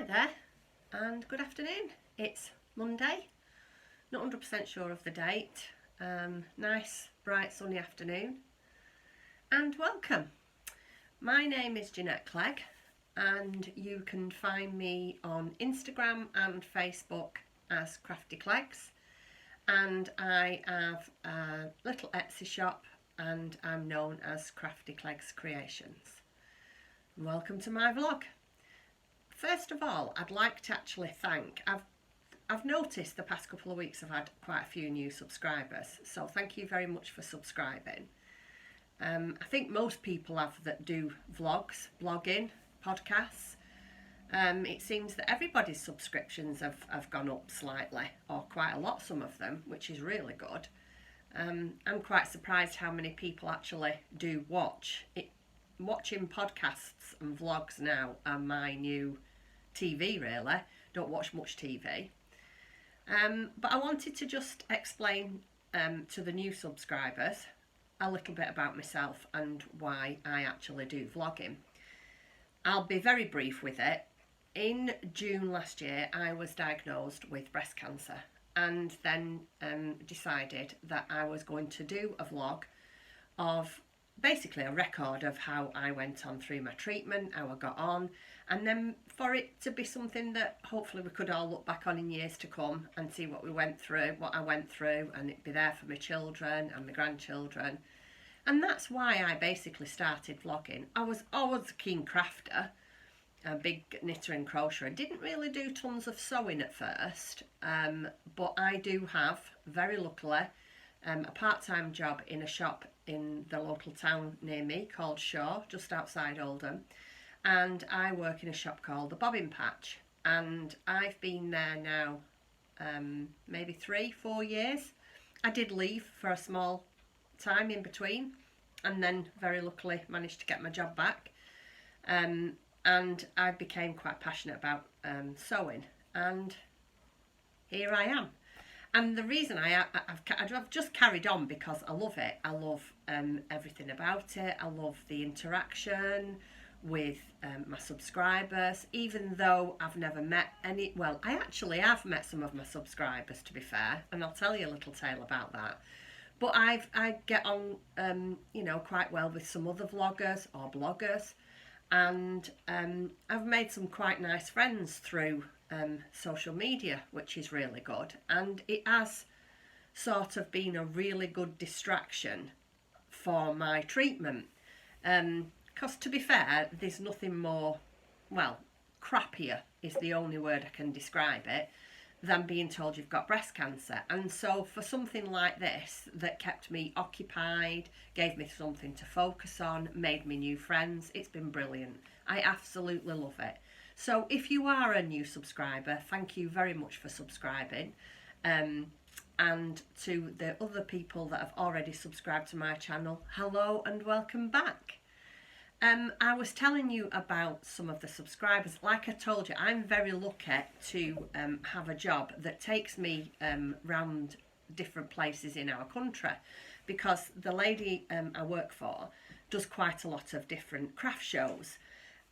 there, and good afternoon. It's Monday, not 100% sure of the date. Nice bright sunny afternoon, and welcome. My name is Jeanette Clegg, and you can find me on Instagram and Facebook as Craftycleggcreations, and I have a little Etsy shop and I'm known as Craftycleggcreations. Welcome to my vlog. First of all, I'd like to actually thank, I've noticed the past couple of weeks I've had quite a few new subscribers, so thank you very much for subscribing. I think most people have that do vlogs, blogging, podcasts. It seems that everybody's subscriptions have gone up slightly, or quite a lot, some of them, which is really good. I'm quite surprised how many people actually do watch it. Watching podcasts and vlogs now are my new TV, really. Don't watch much TV. But I wanted to just explain to the new subscribers a little bit about myself and why I actually do vlogging. I'll be very brief with it. In June last year, I was diagnosed with breast cancer, and then decided that I was going to do a vlog of basically a record of how I went on through my treatment, how I got on, and then for it to be something that hopefully we could all look back on in years to come and see what we went through, what I went through, and it'd be there for my children and my grandchildren. And that's why I basically started vlogging. I was always a keen crafter, a big knitter and crocheter. I didn't really do tons of sewing at first, but I do have, very luckily, a part-time job in a shop in the local town near me called Shaw, just outside Oldham, and I work in a shop called the Bobbin Patch, and I've been there now maybe 3-4 years. I did leave for a small time in between, and then very luckily managed to get my job back, and I became quite passionate about sewing, and here I am. And the reason I've just carried on because I love it. I love everything about it. I love the interaction with my subscribers, even though I've never met any. Well, I actually have met some of my subscribers, to be fair, and I'll tell you a little tale about that. But I get on, quite well with some other vloggers or bloggers, and I've made some quite nice friends through social media, which is really good, and it has sort of been a really good distraction for my treatment, because to be fair, there's nothing more, well, crappier is the only word I can describe it, than being told you've got breast cancer. And so for something like this that kept me occupied, gave me something to focus on, made me new friends, it's been brilliant. I absolutely love it. So if you are a new subscriber, thank you very much for subscribing. And to the other people that have already subscribed to my channel, hello and welcome back. I was telling you about some of the subscribers. Like I told you, I'm very lucky to have a job that takes me round different places in our country, because the lady I work for does quite a lot of different craft shows.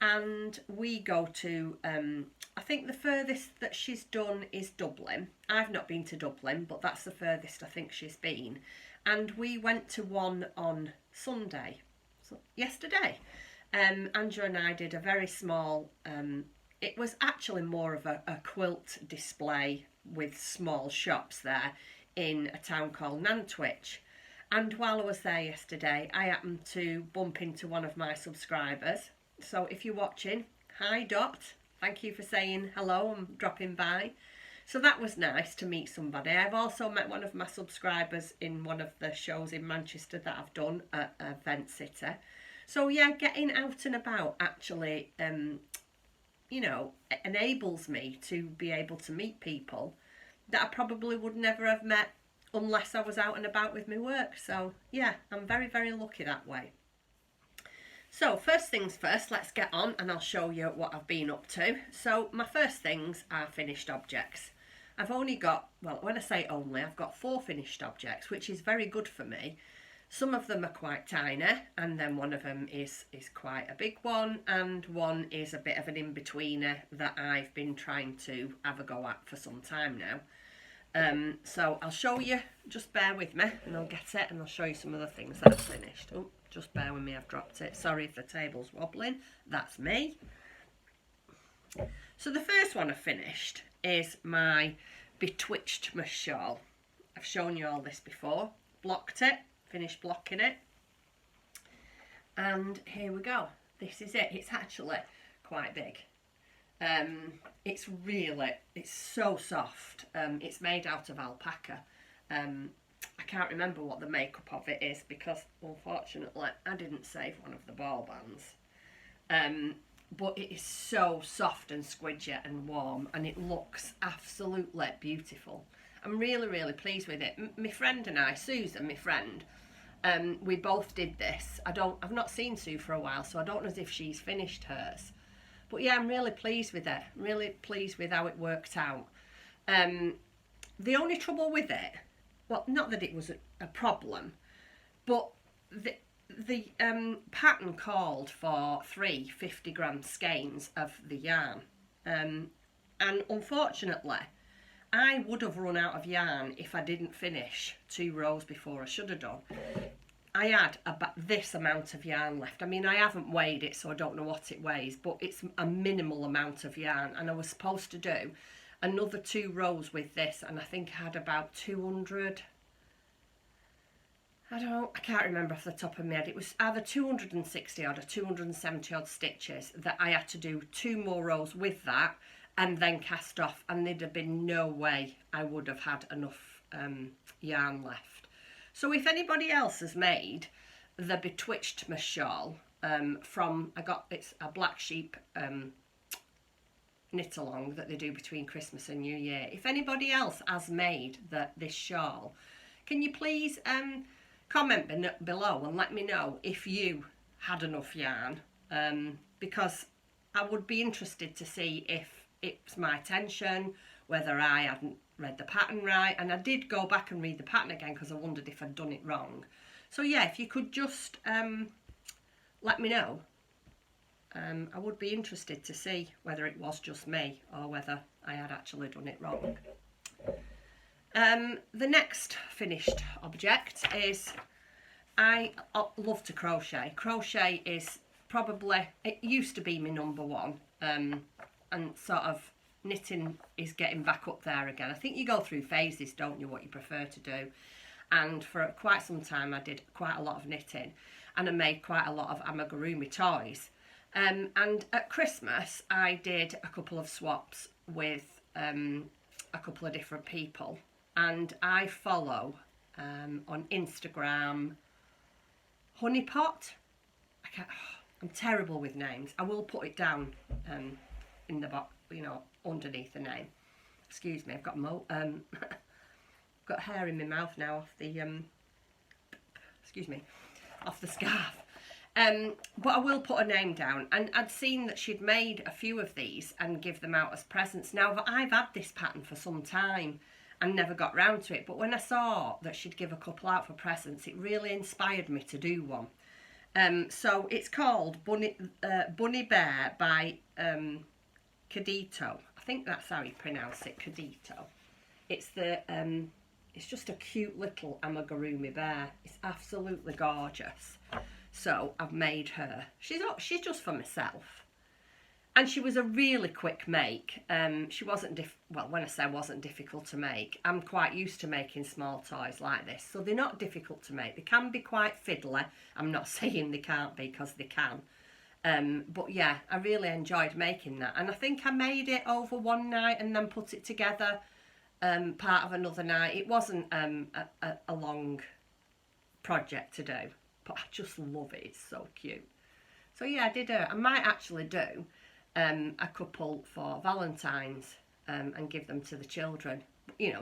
And we go to, I think the furthest that she's done is Dublin. I've not been to Dublin, but that's the furthest I think she's been. And we went to one on Sunday, so yesterday. Andrew and I did a very small, it was actually more of a quilt display with small shops there in a town called Nantwich. And while I was there yesterday, I happened to bump into one of my subscribers. So if you're watching, hi Dot, thank you for saying hello and dropping by. So that was nice to meet somebody. I've also met one of my subscribers in one of the shows in Manchester that I've done at Event City. So yeah, getting out and about actually, enables me to be able to meet people that I probably would never have met unless I was out and about with my work. So yeah, I'm very, very lucky that way. So first things first, let's get on and I'll show you what I've been up to. So my first things are finished objects. I've only got, well, when I say only, I've got 4 finished objects, which is very good for me. Some of them are quite tiny, and then one of them is quite a big one, and one is a bit of an in-betweener that I've been trying to have a go at for some time now. So I'll show you, just bear with me, and I'll get it, and I'll show you some of the things that I've finished. Oh, just bear with me, I've dropped it. Sorry if the table's wobbling, that's me. So the first one I finished is my Betwitched shawl. I've shown you all this before. Blocked it, finished blocking it, and here we go. This is it. It's actually quite big. It's so soft. It's made out of alpaca. I can't remember what the makeup of it is because unfortunately I didn't save one of the ball bands. But it is so soft and squidgy and warm, and it looks absolutely beautiful. I'm really, really pleased with it. My friend and I, Susan, my friend, we both did this. I've not seen Sue for a while, so I don't know if she's finished hers. But yeah, I'm really pleased with it. Really pleased with how it worked out. The only trouble with it, well, not that it was a problem, but the pattern called for 3 50-gram skeins of the yarn. And unfortunately, I would have run out of yarn if I didn't finish 2 rows before I should have done. I had about this amount of yarn left. I mean, I haven't weighed it, so I don't know what it weighs, but it's a minimal amount of yarn, and I was supposed to do another 2 rows with this, and I think I had about 200, I can't remember off the top of my head. It was either 260 odd or 270 odd stitches that I had to do 2 more rows with that and then cast off, and there'd have been no way I would have had enough yarn left. So if anybody else has made the Betwitched shawl from, it's a Black Sheep knit along that they do between Christmas and New Year. If anybody else has made this shawl, can you please comment below and let me know if you had enough yarn, because I would be interested to see if it's my tension, whether I hadn't read the pattern right, and I did go back and read the pattern again because I wondered if I'd done it wrong. So yeah, if you could just let me know, I would be interested to see whether it was just me or whether I had actually done it wrong. The next finished object is, I love to crochet. Crochet is probably, it used to be my number one, and sort of knitting is getting back up there again. I think you go through phases, don't you, what you prefer to do. And for quite some time I did quite a lot of knitting, and I made quite a lot of amigurumi toys. And at Christmas I did a couple of swaps with a couple of different people, and I follow on Instagram Honeypot. I'm terrible with names. I will put it down in the box, underneath the name. Excuse me, I've got got hair in my mouth now off the off the scarf. But I will put a name down, and I'd seen that she'd made a few of these and give them out as presents. Now, I've had this pattern for some time and never got round to it, but when I saw that she'd give a couple out for presents, it really inspired me to do one. So it's called Bunny Bear by Cadito. I think that's how you pronounce it, Cadito. It's it's just a cute little amigurumi bear. It's absolutely gorgeous. So I've made her. She's just for myself, and she was a really quick make. She wasn't well, when I say wasn't difficult to make, I'm quite used to making small toys like this, so they're not difficult to make. They can be quite fiddly. I'm not saying they can't be, because they can. But yeah, I really enjoyed making that, and I think I made it over one night and then put it together part of another night. It wasn't a long project to do, but I just love it. It's so cute. So yeah, I did I might actually do a couple for Valentine's and give them to the children.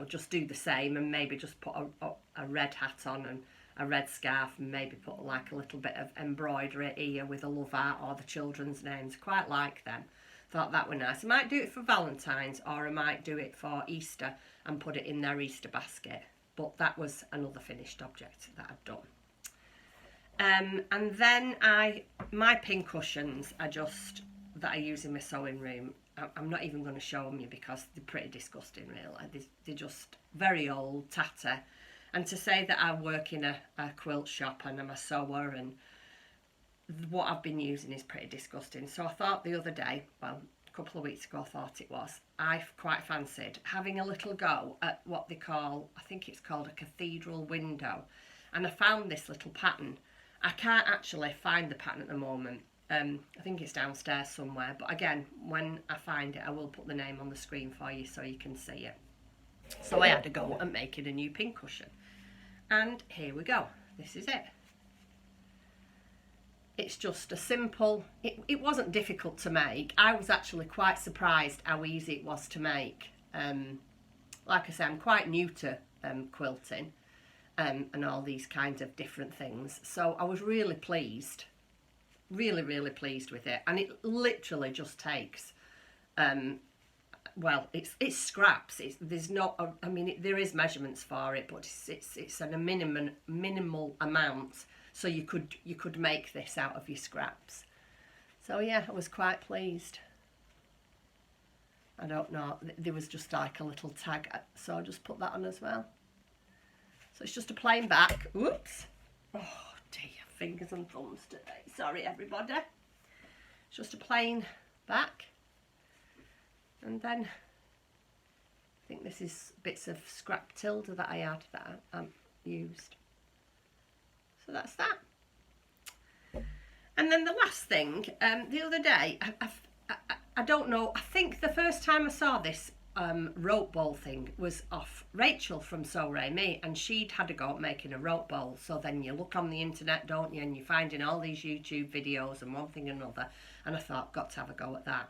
Just do the same, and maybe just put a red hat on and a red scarf, and maybe put like a little bit of embroidery here with a love heart or the children's names. Quite like them. Thought that were nice. I might do it for Valentine's, or I might do it for Easter and put it in their Easter basket. But that was another finished object that I've done. And then my pin cushions are just that I use in my sewing room. I'm not even going to show them you because they're pretty disgusting, really. They're just very old, tatty. And to say that I work in a quilt shop and I'm a sewer, and what I've been using is pretty disgusting. So I thought the other day, well, a couple of weeks ago I thought it was, I quite fancied having a little go at what they call, I think it's called a cathedral window. And I found this little pattern. I can't actually find the pattern at the moment. I think it's downstairs somewhere, but again, when I find it, I will put the name on the screen for you so you can see it. So I had a go at making a new pin cushion, and here we go. This is it. It's just a simple, it wasn't difficult to make. I was actually quite surprised how easy it was to make. Like I say, I'm quite new to quilting and all these kinds of different things, so I was really pleased. Really pleased with it. And it literally just takes well, it's scraps. There's not I mean, there is measurements for it, but it's a minimal amount, so you could make this out of your scraps. So yeah, I was quite pleased. I don't know, there was just like a little tag, so I'll just put that on as well. So it's just a plain back. Whoops. Oh dear, fingers and thumbs today. Sorry everybody. It's just a plain back. And then I think this is bits of scrap tilde that I had that I used. So that's that. And then the last thing, the other day, I don't know, I think the first time I saw this rope bowl thing was off Rachel from Sew Ray Me, and she'd had a go at making a rope bowl. So then you look on the internet, don't you, and you're finding all these YouTube videos and one thing and another, and I thought, got to have a go at that.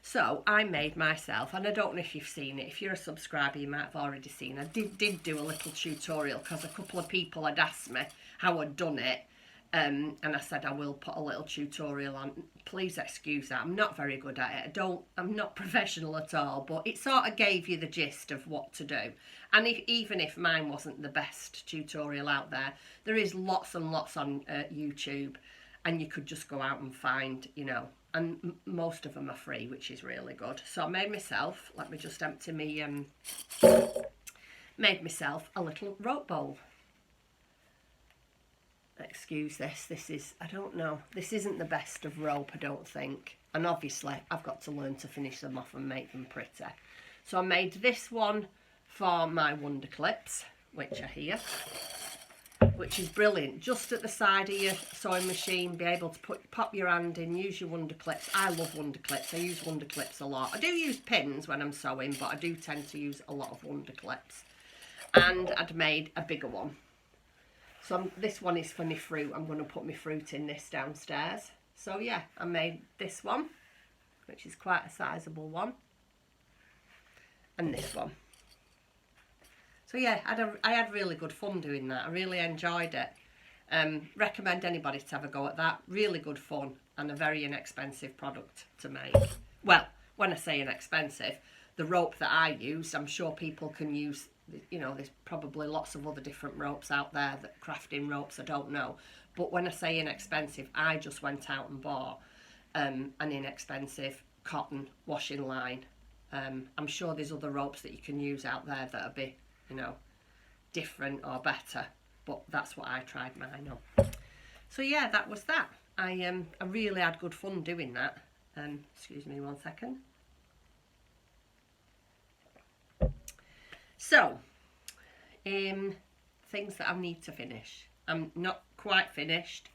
So I made myself, and I don't know if you've seen it, if you're a subscriber you might have already seen, I did do a little tutorial because a couple of people had asked me how I'd done it. And I said I will put a little tutorial on. Please excuse that, I'm not very good at it. I'm not professional at all, but it sort of gave you the gist of what to do. And even if mine wasn't the best tutorial out there, there is lots and lots on YouTube, and you could just go out and find, you know, and most of them are free, which is really good. So I made myself, let me just empty me, made myself a little rope bowl. Excuse this is, I don't know, this isn't the best of rope, I don't think, and obviously I've got to learn to finish them off and make them pretty. So I made this one for my wonder clips, which are here, which is brilliant, just at the side of your sewing machine, be able to pop your hand in, use your wonder clips. I love wonder clips, I use wonder clips a lot. I do use pins when I'm sewing, but I do tend to use a lot of wonder clips. And I'd made a bigger one. So this one is for my fruit. I'm going to put my fruit in this downstairs. So yeah, I made this one, which is quite a sizable one, and this one. So yeah, I had really good fun doing that. I really enjoyed it. Recommend anybody to have a go at that. Really good fun and a very inexpensive product to make. Well, when I say inexpensive, the rope that I used, I'm sure people can use, you know, there's probably lots of other different ropes out there, that crafting ropes, I don't know. But when I say inexpensive, I just went out and bought an inexpensive cotton washing line. I'm sure there's other ropes that you can use out there that are be, you know, different or better, but that's what I tried mine on. So yeah, that was that. I really had good fun doing that. Excuse me 1 second. So, things that I need to finish. I'm not quite finished,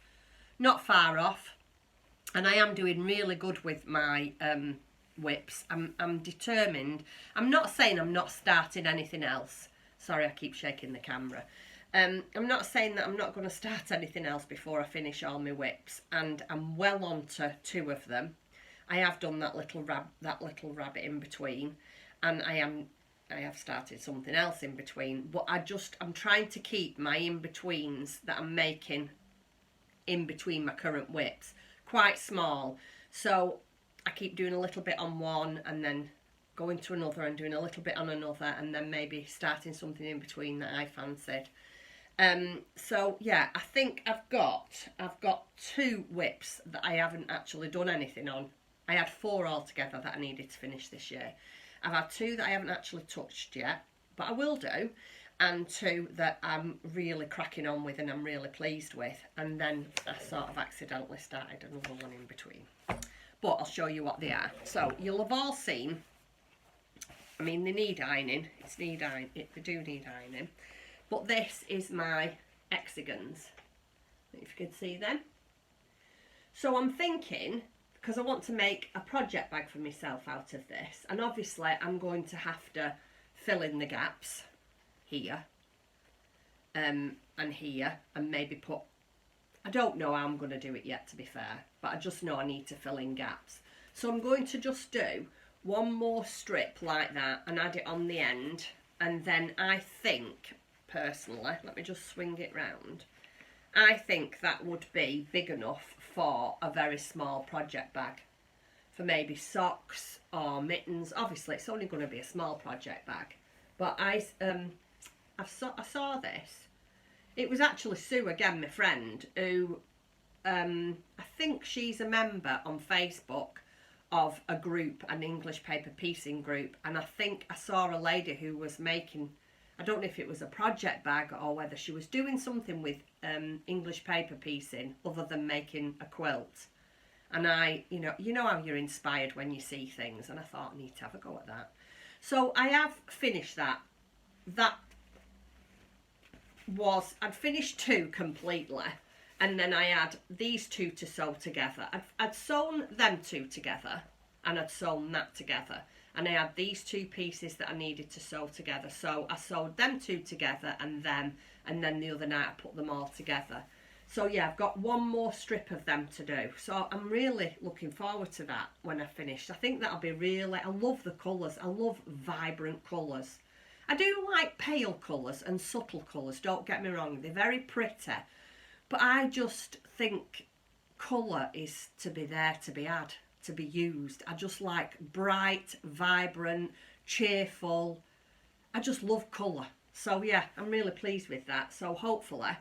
not far off, and I am doing really good with my whips. I'm determined. I'm not saying I'm not starting anything else. Sorry, I keep shaking the camera. I'm not saying that I'm not going to start anything else before I finish all my whips, and I'm well on to 2 of them. I have done that little rabbit in between, and I have started something else in between, but I'm trying to keep my in-betweens that I'm making in between my current whips quite small. So I keep doing a little bit on one and then going to another and doing a little bit on another, and then maybe starting something in between that I fancied. So yeah, I think I've got 2 whips that I haven't actually done anything on. I had 4 altogether that I needed to finish this year. I've had 2 that I haven't actually touched yet, but I will do, and 2 that I'm really cracking on with and I'm really pleased with, and then I sort of accidentally started another one in between. But I'll show you what they are. So you'll have all seen, I mean, they need ironing. They do need ironing. But this is my hexagons, if you can see them. So I'm thinking, because I want to make a project bag for myself out of this, and obviously I'm going to have to fill in the gaps here and here, and maybe put, I don't know how I'm going to do it yet, to be fair, but I just know I need to fill in gaps. So I'm going to just do one more strip like that and add it on the end, and then I think, personally, let me just swing it round, I think that would be big enough for a very small project bag, for maybe socks or mittens. Obviously it's only going to be a small project bag, but I saw this. It was actually Sue again, my friend, who I think she's a member on Facebook of a group, an English paper piecing group, and I think I saw a lady who was making, I don't know if it was a project bag or whether she was doing something with English paper piecing other than making a quilt. And you know how you're inspired when you see things, and I thought I need to have a go at that. So I have finished that. I'd finished 2 completely, and then I had these 2 to sew together. I'd sewn them 2 together, and I'd sewn that together, and I had these 2 pieces that I needed to sew together. So I sewed them 2 together, and then the other night I put them all together. So yeah, I've got one more strip of them to do. So I'm really looking forward to that when I finish. I think that'll be really, I love the colours. I love vibrant colours. I do like pale colours and subtle colours, don't get me wrong. They're very pretty. But I just think colour is to be there, to be had, to be used. I just like bright, vibrant, cheerful. I just love colour. So yeah, I'm really pleased with that. So hopefully,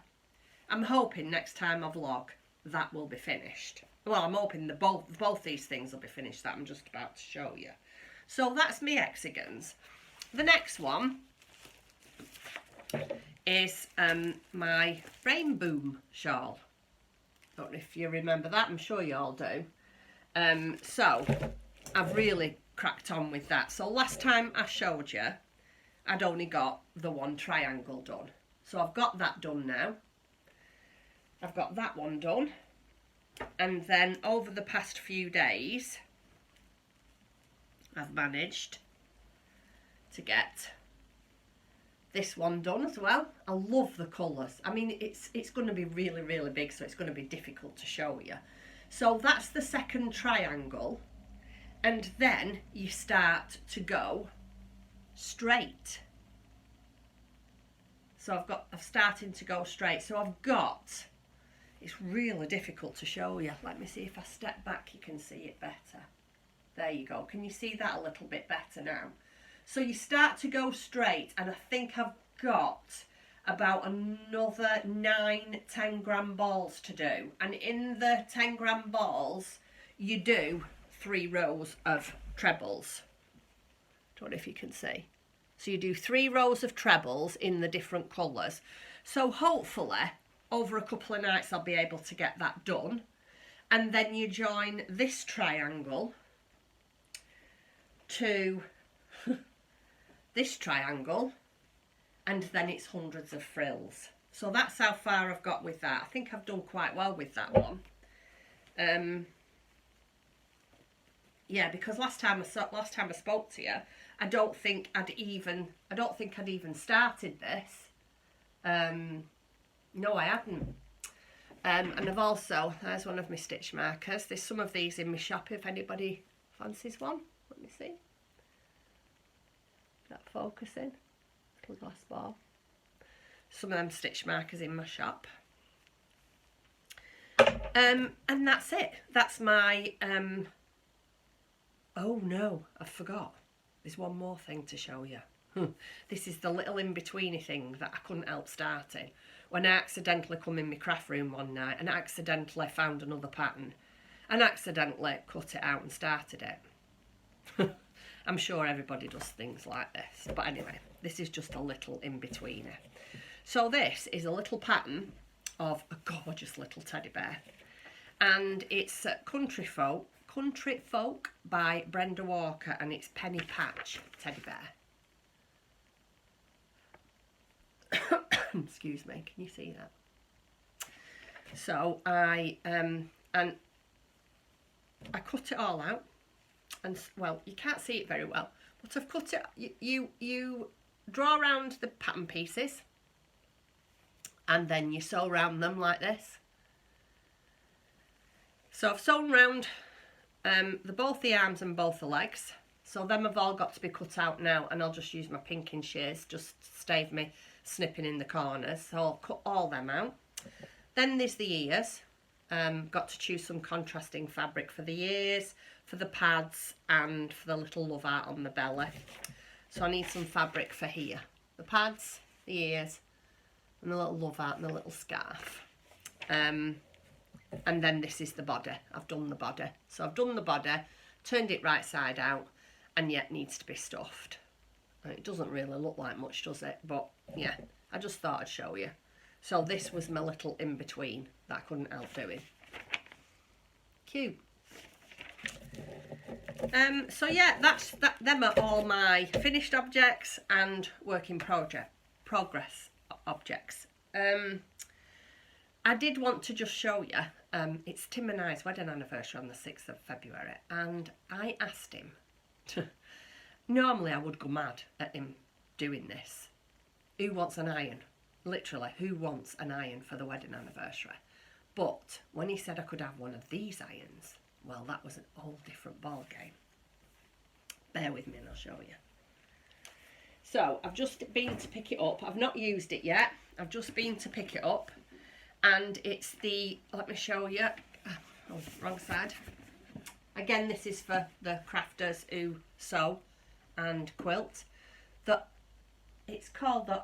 I'm hoping next time I vlog that will be finished. Well, I'm hoping that both these things will be finished that I'm just about to show you. So that's me hexagons. The next one is my rainbow shawl. Don't know if you remember that, I'm sure you all do. So I've really cracked on with that. So last time I showed you, I'd only got the one triangle done. So I've got that done now. I've got that one done. And then over the past few days, I've managed to get this one done as well. I love the colours. I mean, it's going to be really, really big, so it's going to be difficult to show you. So that's the second triangle, and then you start to go straight. So I'm starting to go straight. So I've got, it's really difficult to show you. Let me see if I step back, you can see it better. There you go. Can you see that a little bit better now? So you start to go straight, and I think I've got about another 9-10 gram balls to do. And in the 10 gram balls, you do 3 rows of trebles. Don't know if you can see. So you do 3 rows of trebles in the different colours. So hopefully, over a couple of nights, I'll be able to get that done. And then you join this triangle to this triangle, and then it's hundreds of frills. So that's how far I've got with that. I think I've done quite well with that one. Yeah, because last time I spoke to you, I don't think I'd even started this. No, I hadn't. And I've also, there's one of my stitch markers. There's some of these in my shop if anybody fancies one. Let me see. Is that focusing? Little glass ball. Some of them stitch markers in my shop. And that's it. That's my, oh no, I forgot. There's one more thing to show you. This is the little in-betweeny thing that I couldn't help starting. when I accidentally come in my craft room one night and accidentally found another pattern and accidentally cut it out and started it. I'm sure everybody does things like this, but anyway, this is just a little in-betweener. So this is a little pattern of a gorgeous little teddy bear, and it's Country Folk by Brenda Walker, and it's Penny Patch teddy bear. Excuse me, can you see that? So I cut it all out, and well, you can't see it very well, but I've cut it. You draw around the pattern pieces, and then you sew around them like this. So I've sewn round both the arms and both the legs. So them have all got to be cut out now, and I'll just use my pinking shears just to stave me snipping in the corners. So I'll cut all them out. Then there's the ears. Got to choose some contrasting fabric for the ears, for the pads, and for the little love art on the belly. So I need some fabric for here. The pads, the ears, and the little love art and the little scarf. And then this is the body. I've done the body. So I've done the body, turned it right side out, and yet needs to be stuffed. It doesn't really look like much, does it? But yeah, I just thought I'd show you. So this was my little in-between that I couldn't help doing. Cute. So yeah, them are all my finished objects and work in progress objects. I did want to just show you, it's Tim and I's wedding anniversary on the 6th of February, and I asked him to, normally I would go mad at him doing this. Who wants an iron? Literally, who wants an iron for the wedding anniversary? But when he said I could have one of these irons, well, that was a whole different ball game. Bear with me and I'll show you. So I've just been to pick it up. I've not used it yet. I've just been to pick it up, and it's the, let me show you. Oh, wrong side. Again, this is for the crafters who sew and quilt. It's called the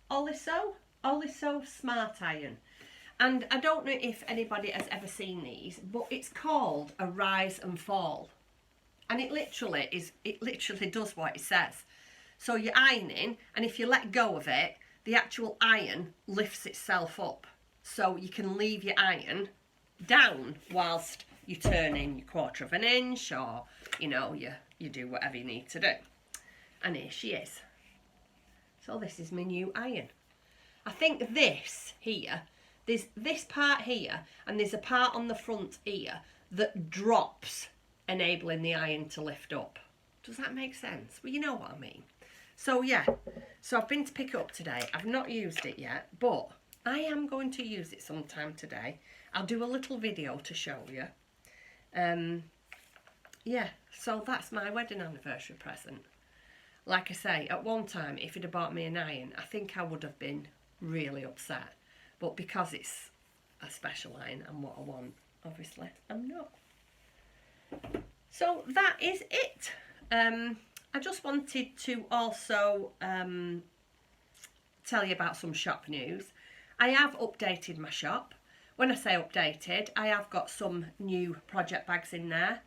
Oliso Smart Iron. And I don't know if anybody has ever seen these, but it's called a rise and fall. And it literally does what it says. So you're ironing, and if you let go of it, the actual iron lifts itself up. So you can leave your iron down whilst you turn in your 1/4 of an inch, or, you know, you do whatever you need to do. And here she is. So this is my new iron. I think this here, there's this part here, and there's a part on the front here that drops, enabling the iron to lift up. Does that make sense? Well, you know what I mean. So yeah, so I've been to pick it up today. I've not used it yet, but I am going to use it sometime today. I'll do a little video to show you. Yeah, so that's my wedding anniversary present. Like I say, at one time, if he'd have bought me an iron, I think I would have been really upset. But because it's a special iron and what I want, obviously, I'm not. So that is it. I just wanted to also tell you about some shop news. I have updated my shop. When I say updated, I have got some new project bags in there.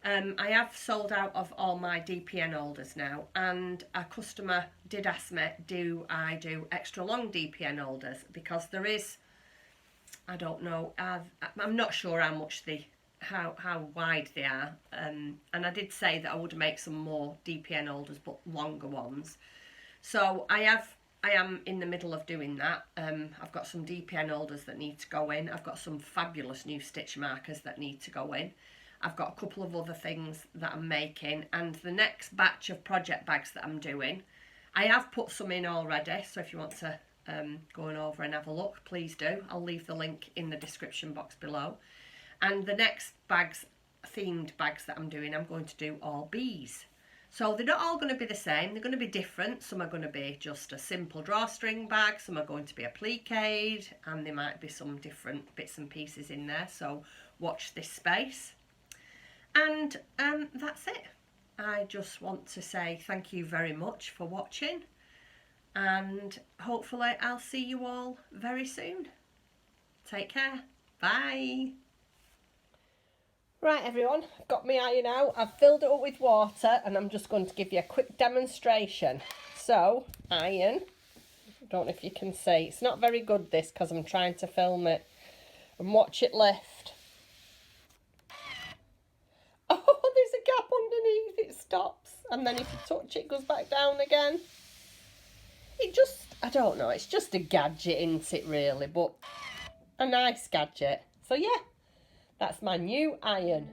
I have sold out of all my DPN holders now, and a customer did ask me, do I do extra long DPN holders, because there is, I don't know, I'm not sure how much how wide they are, and I did say that I would make some more DPN holders, but longer ones. So I am in the middle of doing that. I've got some DPN holders that need to go in. I've got some fabulous new stitch markers that need to go in. I've got a couple of other things that I'm making, and the next batch of project bags that I'm doing, I have put some in already, so if you want to go on over and have a look, please do. I'll leave the link in the description box below. And the next themed bags that I'm doing, I'm going to do all bees. So they're not all going to be the same, they're going to be different. Some are going to be just a simple drawstring bag, some are going to be appliqued, and there might be some different bits and pieces in there, so watch this space. And that's it. I just want to say thank you very much for watching, and hopefully I'll see you all very soon. Take care. Bye. Right everyone, I've got my iron out. I've filled it up with water and I'm just going to give you a quick demonstration. So, iron. I don't know if you can see. It's not very good this because I'm trying to film it. And watch it lift. Oh, there's a gap underneath. It stops. And then if you touch it, it goes back down again. It just, I don't know. It's just a gadget, isn't it, really? But a nice gadget. So, yeah. That's my new iron.